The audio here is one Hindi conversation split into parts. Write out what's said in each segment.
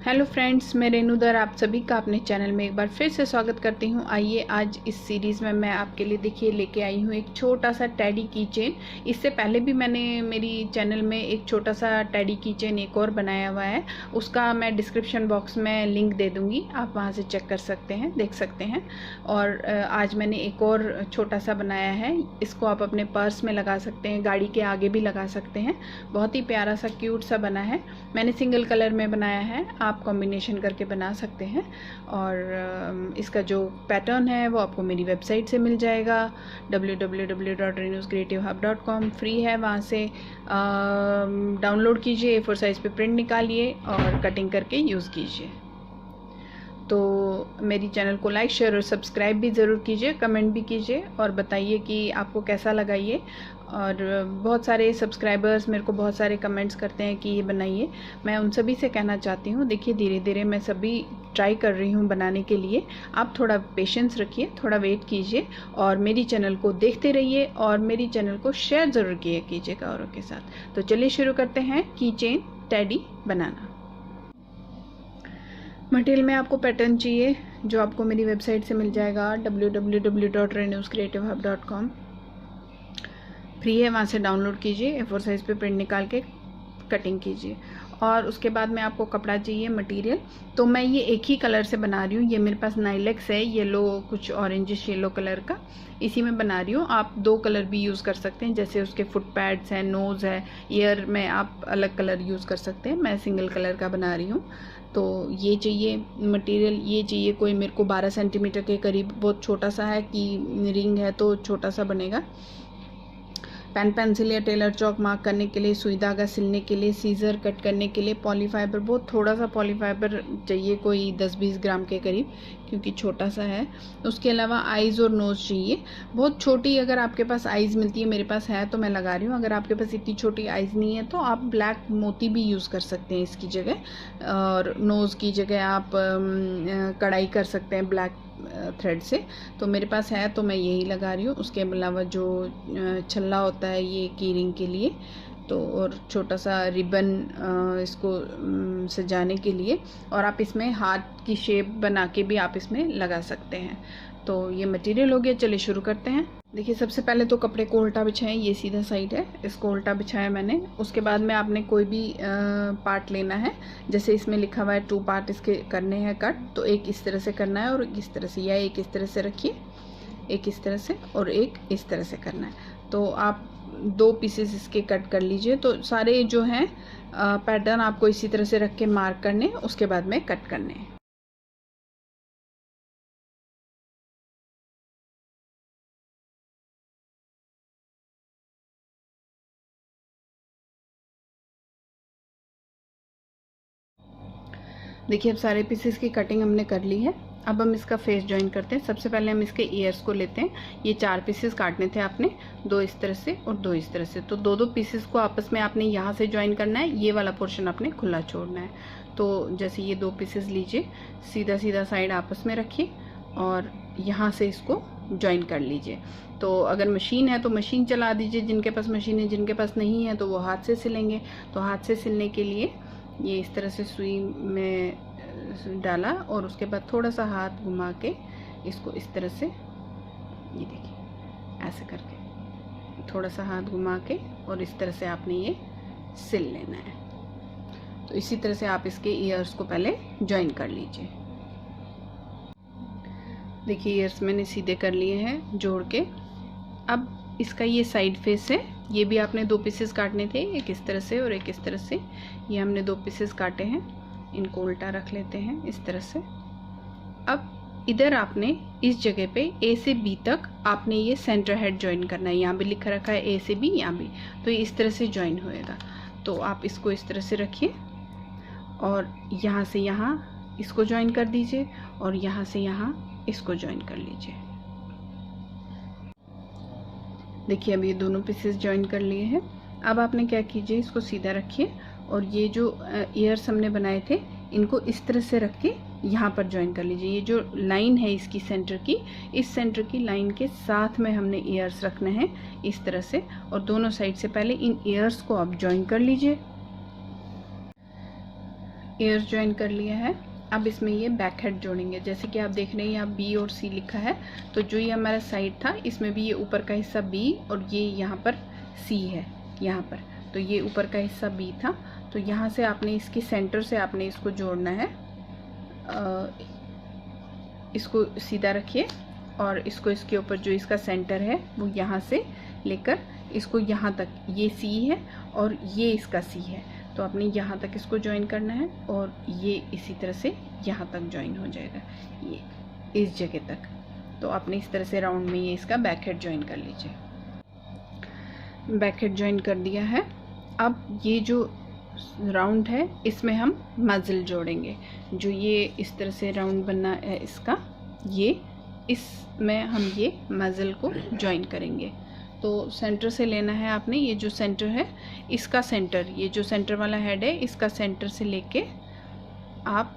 हेलो फ्रेंड्स, मैं रेणुदर आप सभी का अपने चैनल में एक बार फिर से स्वागत करती हूँ। आइए आज इस सीरीज़ में मैं आपके लिए देखिए लेके आई हूँ एक छोटा सा टेडी की चेन। इससे पहले भी मैंने मेरी चैनल में एक छोटा सा टेडी की चेन एक और बनाया हुआ है, उसका मैं डिस्क्रिप्शन बॉक्स में लिंक दे दूँगी, आप वहाँ से चेक कर सकते हैं, देख सकते हैं। और आज मैंने एक और छोटा सा बनाया है, इसको आप अपने पर्स में लगा सकते हैं, गाड़ी के आगे भी लगा सकते हैं। बहुत ही प्यारा सा क्यूट सा बना है। मैंने सिंगल कलर में बनाया है, आप कॉम्बिनेशन करके बना सकते हैं। और इसका जो पैटर्न है वो आपको मेरी वेबसाइट से मिल जाएगा www.renuscreativehub.com। फ्री है, वहाँ से डाउनलोड कीजिए, A4 साइज़ पे प्रिंट निकालिए और कटिंग करके यूज़ कीजिए। तो मेरी चैनल को लाइक शेयर और सब्सक्राइब भी ज़रूर कीजिए, कमेंट भी कीजिए और बताइए कि आपको कैसा लगा ये। और बहुत सारे सब्सक्राइबर्स मेरे को बहुत सारे कमेंट्स करते हैं कि ये बनाइए। मैं उन सभी से कहना चाहती हूँ, देखिए धीरे धीरे मैं सभी ट्राई कर रही हूँ बनाने के लिए। आप थोड़ा पेशेंस रखिए, थोड़ा वेट कीजिए और मेरी चैनल को देखते रहिए और मेरी चैनल को शेयर ज़रूर कीजिएगा औरों के साथ। तो चलिए शुरू करते हैं की चेन टेडी बनाना। मटेरियल में आपको पैटर्न चाहिए जो आपको मेरी वेबसाइट से मिल जाएगा www.renuscreativehub.com। फ्री है, वहाँ से डाउनलोड कीजिए, A4 साइज़ पे प्रिंट निकाल के कटिंग कीजिए। और उसके बाद में आपको कपड़ा चाहिए, मटेरियल। तो मैं ये एक ही कलर से बना रही हूँ, ये मेरे पास नाइलेक्स है, येलो कुछ ऑरेंजिश येलो कलर का, इसी में बना रही हूँ। आप दो कलर भी यूज़ कर सकते हैं, जैसे उसके फुट पैड्स हैं, नोज़ है, ईयर में आप अलग कलर यूज़ कर सकते हैं। मैं सिंगल कलर का बना रही हूँ। तो ये चाहिए मटेरियल, ये चाहिए कोई मेरे को 12 सेंटीमीटर के करीब, बहुत छोटा सा है कि रिंग है तो छोटा सा बनेगा। पेन पेंसिल या टेलर चौक मार्क करने के लिए, सुई धागा सिलने के लिए, सीजर कट करने के लिए, पॉलीफाइबर, बहुत थोड़ा सा पॉलीफाइबर चाहिए, कोई 10-20 ग्राम के करीब, क्योंकि छोटा सा है। उसके अलावा आइज़ और नोज़ चाहिए, बहुत छोटी। अगर आपके पास आइज़ मिलती है, मेरे पास है तो मैं लगा रही हूँ। अगर आपके पास इतनी छोटी आइज़ नहीं है तो आप ब्लैक मोती भी यूज़ कर सकते हैं इसकी जगह, और नोज़ की जगह आप कढ़ाई कर सकते हैं ब्लैक थ्रेड से। तो मेरे पास है तो मैं यही लगा रही हूँ। उसके अलावा जो छल्ला होता है ये की रिंग के लिए, तो और छोटा सा रिबन इसको सजाने के लिए, और आप इसमें हार्ट की शेप बना के भी आप इसमें लगा सकते हैं। तो ये मटेरियल हो गया, चलिए शुरू करते हैं। देखिए सबसे पहले तो कपड़े को उल्टा बिछाएं, ये सीधा साइड है, इसको उल्टा बिछाया मैंने। उसके बाद में आपने कोई भी पार्ट लेना है, जैसे इसमें लिखा हुआ है 2 पार्ट इसके करने हैं कट, तो एक इस तरह से करना है और इस तरह से, या एक इस तरह से रखिए, एक इस तरह से और एक इस तरह से करना है। तो आप 2 पीसेस इसके कट कर लीजिए। तो सारे जो हैं पैटर्न आपको इसी तरह से रख के मार्क करने, उसके बाद में कट करने हैं। देखिए अब सारे पीसेस की कटिंग हमने कर ली है। अब हम इसका फेस जॉइन करते हैं। सबसे पहले हम इसके ईयर्स को लेते हैं। ये 4 पीसेस काटने थे आपने, 2 इस तरह से और 2 इस तरह से। तो 2-2 पीसेस को आपस में आपने यहाँ से जॉइन करना है, ये वाला पोर्शन आपने खुला छोड़ना है। तो जैसे ये 2 पीसेस लीजिए, सीधा सीधा साइड आपस में रखिए और यहाँ से इसको जॉइन कर लीजिए। तो अगर मशीन है तो मशीन चला दीजिए, जिनके पास मशीन है, जिनके पास नहीं है तो वो हाथ से सिलेंगे। तो हाथ से सिलने के लिए ये इस तरह से सुई में डाला और उसके बाद थोड़ा सा हाथ घुमा के इसको इस तरह से, ये देखिए ऐसे करके थोड़ा सा हाथ घुमा के और इस तरह से आपने ये सिल लेना है। तो इसी तरह से आप इसके ईयर्स को पहले जॉइन कर लीजिए। देखिए ईयर्स मैंने सीधे कर लिए हैं जोड़ के। अब इसका ये साइड फेस है, ये भी आपने 2 पीसेस काटने थे, एक इस तरह से और एक इस तरह से। ये हमने 2 पीसेस काटे हैं, इनको उल्टा रख लेते हैं इस तरह से। अब इधर आपने इस जगह पे A से B तक आपने ये सेंटर हेड जॉइन करना है। यहाँ भी लिखा रखा है A से B, यहाँ भी, तो ये इस तरह से जॉइन होएगा। तो आप इसको इस तरह से रखिए और यहाँ से यहाँ इसको जॉइन कर दीजिए और यहाँ से यहाँ इसको जॉइन कर लीजिए। देखिए अब ये दोनों पीसेस जॉइन कर लिए हैं। अब आपने क्या कीजिए, इसको सीधा रखिए और ये जो ईयर्स हमने बनाए थे इनको इस तरह से रख के यहाँ पर जॉइन कर लीजिए। ये जो लाइन है इसकी सेंटर की, इस सेंटर की लाइन के साथ में हमने ईयर्स रखने हैं इस तरह से, और दोनों साइड से पहले इन ईयर्स को आप जॉइन कर लीजिए। ईयर्स ज्वाइन कर लिया है। अब इसमें ये बैक हेड जोड़ेंगे। जैसे कि आप देख रहे हैं यहाँ बी और सी लिखा है, तो जो ये हमारा साइड था इसमें भी ये ऊपर का हिस्सा बी और ये यहाँ पर सी है यहाँ पर, तो ये ऊपर का हिस्सा बी था। तो यहाँ से आपने इसकी सेंटर से आपने इसको जोड़ना है। इसको सीधा रखिए और इसको इसके ऊपर जो इसका सेंटर है वो यहाँ से लेकर इसको यहाँ तक, ये सी है और ये इसका सी है, तो आपने यहाँ तक इसको ज्वाइन करना है और ये इसी तरह से यहाँ तक ज्वाइन हो जाएगा, ये इस जगह तक। तो आपने इस तरह से राउंड में ये इसका बैक हेड ज्वाइन कर लीजिए। बैक हेड ज्वाइन कर दिया है। अब ये जो राउंड है इसमें हम मज़ल जोड़ेंगे। जो ये इस तरह से राउंड बनना है इसका, ये इसमें हम ये मज़ल को ज्वाइन करेंगे। तो सेंटर से लेना है आपने, ये जो सेंटर है इसका सेंटर, ये जो सेंटर वाला हेड है इसका सेंटर से लेके आप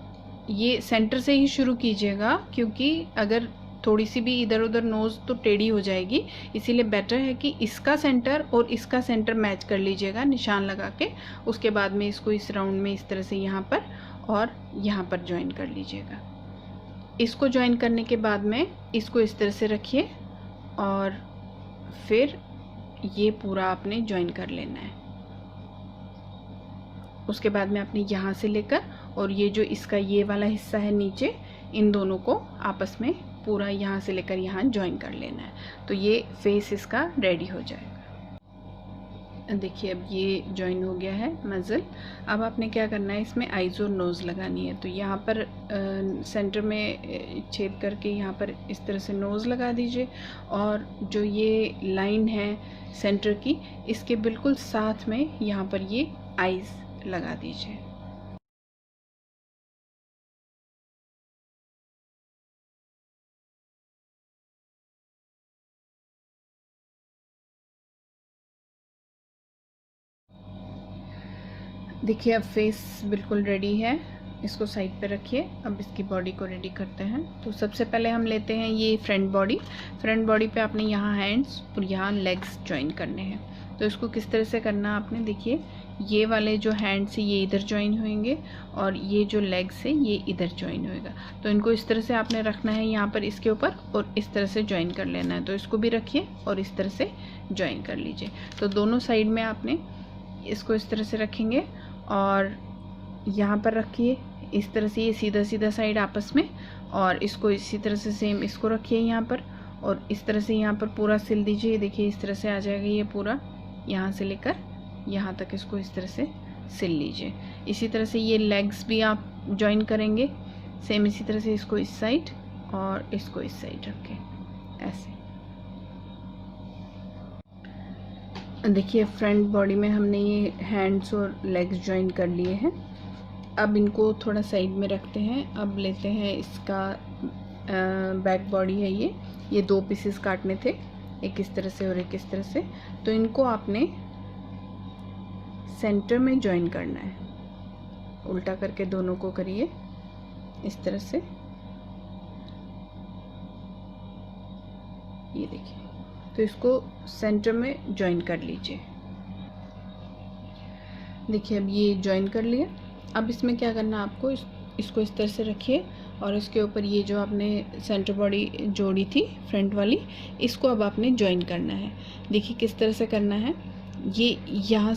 ये सेंटर से ही शुरू कीजिएगा, क्योंकि अगर थोड़ी सी भी इधर उधर नोज़ तो टेढ़ी हो जाएगी, इसीलिए बेटर है कि इसका सेंटर और इसका सेंटर मैच कर लीजिएगा निशान लगा के। उसके बाद में इसको इस राउंड में इस तरह से यहाँ पर और यहाँ पर ज्वाइन कर लीजिएगा। इसको ज्वाइन करने के बाद में इसको इस तरह से रखिए और फिर ये पूरा आपने ज्वाइन कर लेना है। उसके बाद में आपने यहाँ से लेकर और ये जो इसका ये वाला हिस्सा है नीचे, इन दोनों को आपस में पूरा यहाँ से लेकर यहाँ ज्वाइन कर लेना है। तो ये फेस इसका रेडी हो जाएगा। देखिए अब ये ज्वाइन हो गया है मज़ल। अब आपने क्या करना है, इसमें आइज़ और नोज़ लगानी है। तो यहाँ पर सेंटर में छेद करके यहाँ पर इस तरह से नोज़ लगा दीजिए और जो ये लाइन है सेंटर की, इसके बिल्कुल साथ में यहाँ पर ये आइज़ लगा दीजिए। देखिए अब फेस बिल्कुल रेडी है। इसको साइड पे रखिए। अब इसकी बॉडी को रेडी करते हैं। तो सबसे पहले हम लेते हैं ये फ्रंट बॉडी। फ्रंट बॉडी पे आपने यहाँ हैंड्स और यहाँ लेग्स ज्वाइन करने हैं। तो इसको किस तरह से करना है आपने, देखिए ये वाले जो हैंड्स है ये इधर ज्वाइन होंगे और ये जो लेग्स है ये इधर ज्वाइन होएगा। तो इनको इस तरह से आपने रखना है यहाँ पर इसके ऊपर और इस तरह से ज्वाइन कर लेना है। तो इसको भी रखिए और इस तरह से ज्वाइन कर लीजिए। तो दोनों साइड में आपने इसको इस तरह से रखेंगे और यहाँ पर रखिए इस तरह से, ये सीधा सीधा साइड आपस में, और इसको इसी तरह से सेम इसको रखिए यहाँ पर और इस तरह से यहाँ पर पूरा सिल दीजिए। देखिए इस तरह से आ जाएगा ये पूरा, यहाँ से लेकर यहाँ तक इसको इस तरह से सिल लीजिए। इसी तरह से ये लेग्स भी आप ज्वाइन करेंगे सेम इसी तरह से, इसको इस साइड और इसको इस साइड रखें ऐसे। देखिए फ्रंट बॉडी में हमने ये हैंड्स और लेग्स ज्वाइन कर लिए हैं। अब इनको थोड़ा साइड में रखते हैं। अब लेते हैं इसका बैक बॉडी है ये दो पीसेस काटने थे, एक इस तरह से और एक इस तरह से। तो इनको आपने सेंटर में ज्वाइन करना है, उल्टा करके दोनों को करिए इस तरह से। ये देखिए, तो इसको सेंटर में ज्वाइन कर लीजिए। देखिए अब ये ज्वाइन कर लिया। अब इसमें क्या करना आपको, इसको इस तरह से रखिए और इसके ऊपर ये जो आपने सेंटर बॉडी जोड़ी थी फ्रंट वाली, इसको अब आपने ज्वाइन करना है। देखिए किस तरह से करना है, ये यहाँ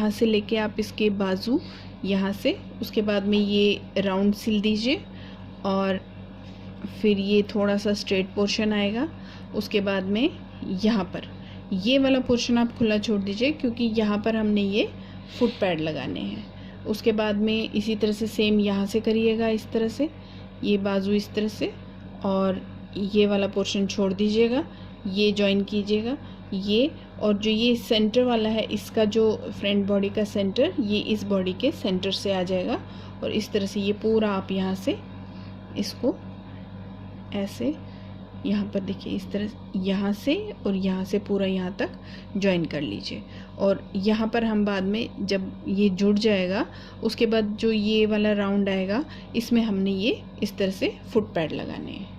से लेके आप इसके बाजू यहाँ से, उसके बाद में ये राउंड सिल दीजिए और फिर ये थोड़ा सा स्ट्रेट पोर्शन आएगा। उसके बाद में यहाँ पर ये वाला पोर्शन आप खुला छोड़ दीजिए, क्योंकि यहाँ पर हमने ये फुट पैड लगाने हैं। उसके बाद में इसी तरह से सेम यहाँ से करिएगा इस तरह से, ये बाजू इस तरह से, और ये वाला पोर्शन छोड़ दीजिएगा, ये ज्वाइन कीजिएगा ये। और जो ये सेंटर वाला है, इसका जो फ्रंट बॉडी का सेंटर, ये इस बॉडी के सेंटर से आ जाएगा और इस तरह से ये पूरा आप यहाँ से इसको ऐसे यहाँ पर देखिए इस तरह यहाँ से और यहाँ से पूरा यहाँ तक ज्वाइन कर लीजिए। और यहाँ पर हम बाद में जब ये जुड़ जाएगा उसके बाद जो ये वाला राउंड आएगा, इसमें हमने ये इस तरह से फुट पैड लगाने हैं।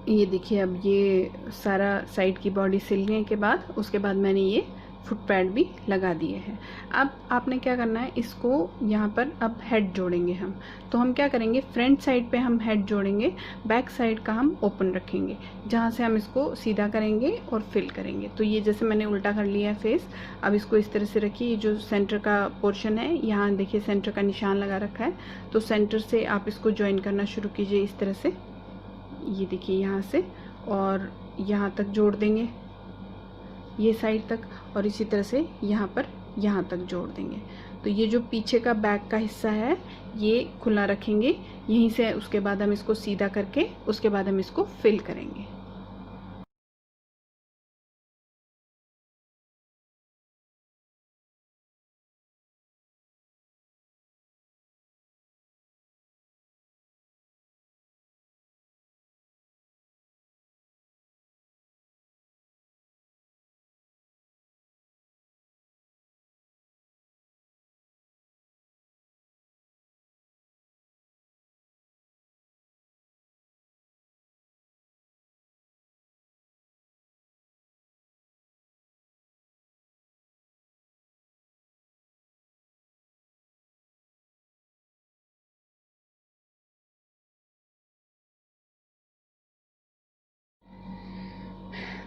ये देखिए अब ये सारा साइड की बॉडी सिलने के बाद उसके बाद मैंने ये फुट पैड भी लगा दिए हैं। अब आपने क्या करना है, इसको यहाँ पर अब हेड जोड़ेंगे हम। तो हम क्या करेंगे, फ्रंट साइड पे हम हेड जोड़ेंगे, बैक साइड का हम ओपन रखेंगे, जहाँ से हम इसको सीधा करेंगे और फिल करेंगे। तो ये जैसे मैंने उल्टा कर लिया है फेस। अब इसको इस तरह से रखिए, ये जो सेंटर का पोर्शन है, यहाँ देखिए सेंटर का निशान लगा रखा है। तो सेंटर से आप इसको ज्वाइन करना शुरू कीजिए इस तरह से, ये देखिए यहाँ से, और यहाँ तक जोड़ देंगे, ये साइड तक, और इसी तरह से यहाँ पर यहाँ तक जोड़ देंगे। तो ये जो पीछे का बैक का हिस्सा है ये खुला रखेंगे यहीं से। उसके बाद हम इसको सीधा करके उसके बाद हम इसको फिल करेंगे।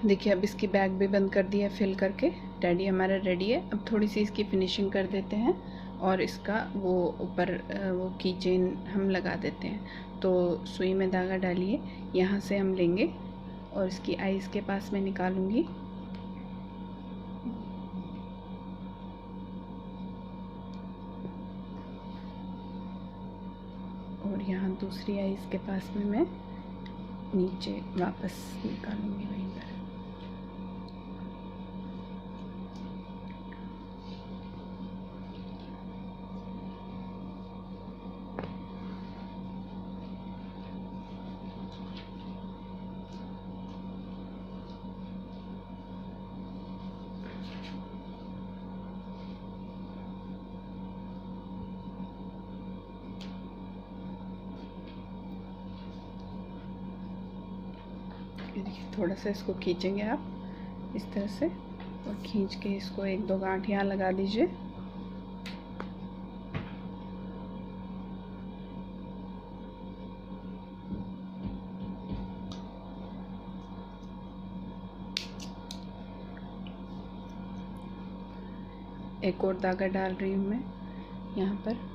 देखिए अब इसकी बैग भी बंद कर दी है फिल करके। डैडी हमारा रेडी है। अब थोड़ी सी इसकी फिनिशिंग कर देते हैं और इसका वो ऊपर वो की चेन हम लगा देते हैं। तो सुई में धागा डालिए, यहाँ से हम लेंगे और इसकी आईज़ के पास में निकालूंगी, और यहाँ दूसरी आईज़ के पास में मैं नीचे वापस निकालूंगी वहीं पर। देखिए थोड़ा सा इसको खींचेंगे आप इस तरह से, और खींच के इसको एक दो गांठ यहाँ लगा दीजिए। एक और धागा डाल रही हूँ मैं, यहाँ पर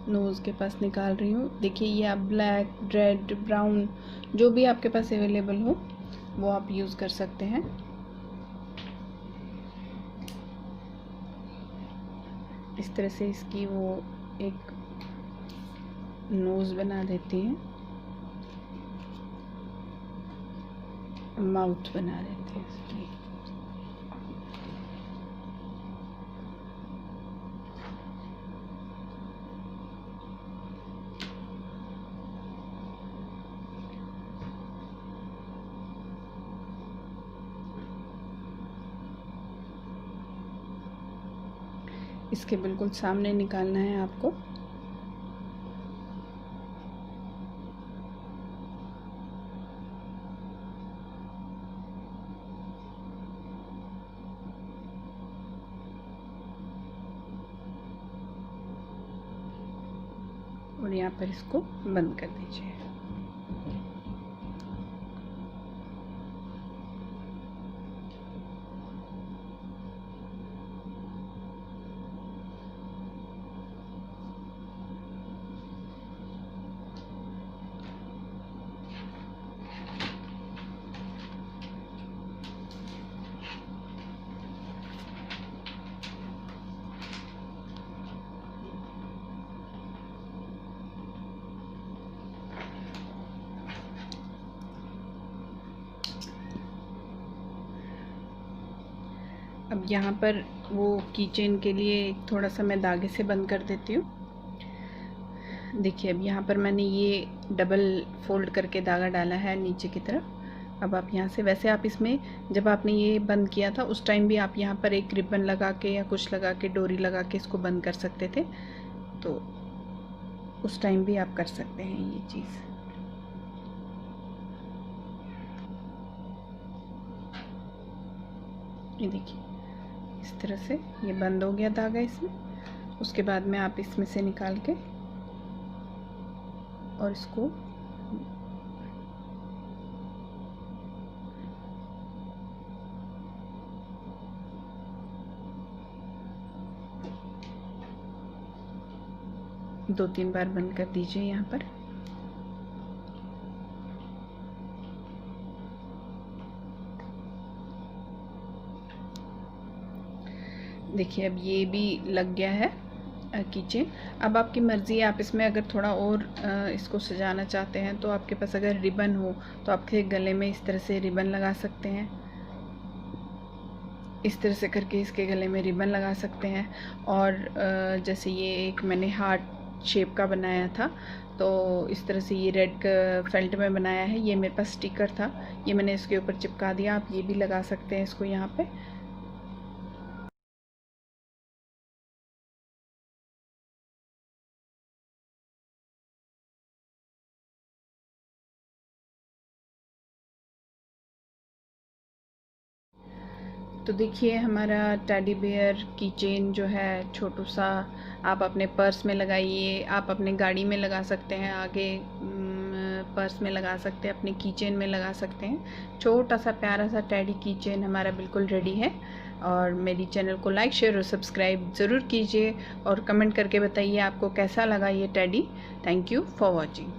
नोज़ के पास निकाल रही हूँ। देखिए ये आप ब्लैक, रेड, ब्राउन जो भी आपके पास अवेलेबल हो वो आप यूज़ कर सकते हैं। इस तरह से इसकी वो एक नोज़ बना देती हैं, माउथ बना देते हैं इसकी। इसके बिल्कुल सामने निकालना है आपको। और यहाँ पर इसको बंद कर दीजिए। अब यहाँ पर वो कीचेन के लिए थोड़ा सा मैं धागे से बंद कर देती हूँ। देखिए अब यहाँ पर मैंने ये डबल फोल्ड करके धागा डाला है नीचे की तरफ। अब आप यहाँ से, वैसे आप इसमें जब आपने ये बंद किया था उस टाइम भी आप यहाँ पर एक रिबन लगा के या कुछ लगा के, डोरी लगा के इसको बंद कर सकते थे, तो उस टाइम भी आप कर सकते हैं ये चीज़। ये देखिए इस तरह से ये बंद हो गया धागा इसमें। उसके बाद में आप इसमें से निकाल के और इसको दो तीन बार बंद कर दीजिए यहाँ पर। देखिए अब ये भी लग गया है कीचेन। अब आपकी मर्ज़ी है, आप इसमें अगर थोड़ा और इसको सजाना चाहते हैं तो आपके पास अगर रिबन हो तो आपके गले में इस तरह से रिबन लगा सकते हैं। इस तरह से करके इसके गले में रिबन लगा सकते हैं। और जैसे ये एक मैंने हार्ट शेप का बनाया था, तो इस तरह से ये रेड फेल्ट में बनाया है। ये मेरे पास स्टिकर था, ये मैंने इसके ऊपर चिपका दिया। आप ये भी लगा सकते हैं इसको यहाँ पे। तो देखिए हमारा टेडी बेयर की चेन जो है छोटू सा, आप अपने पर्स में लगाइए, आप अपने गाड़ी में लगा सकते हैं, आगे पर्स में लगा सकते हैं, अपने की चेन में लगा सकते हैं। छोटा सा प्यारा सा टेडी की चेन हमारा बिल्कुल रेडी है। और मेरी चैनल को लाइक शेयर और सब्सक्राइब ज़रूर कीजिए और कमेंट करके बताइए आपको कैसा लगा ये teddy. Thank you for watching.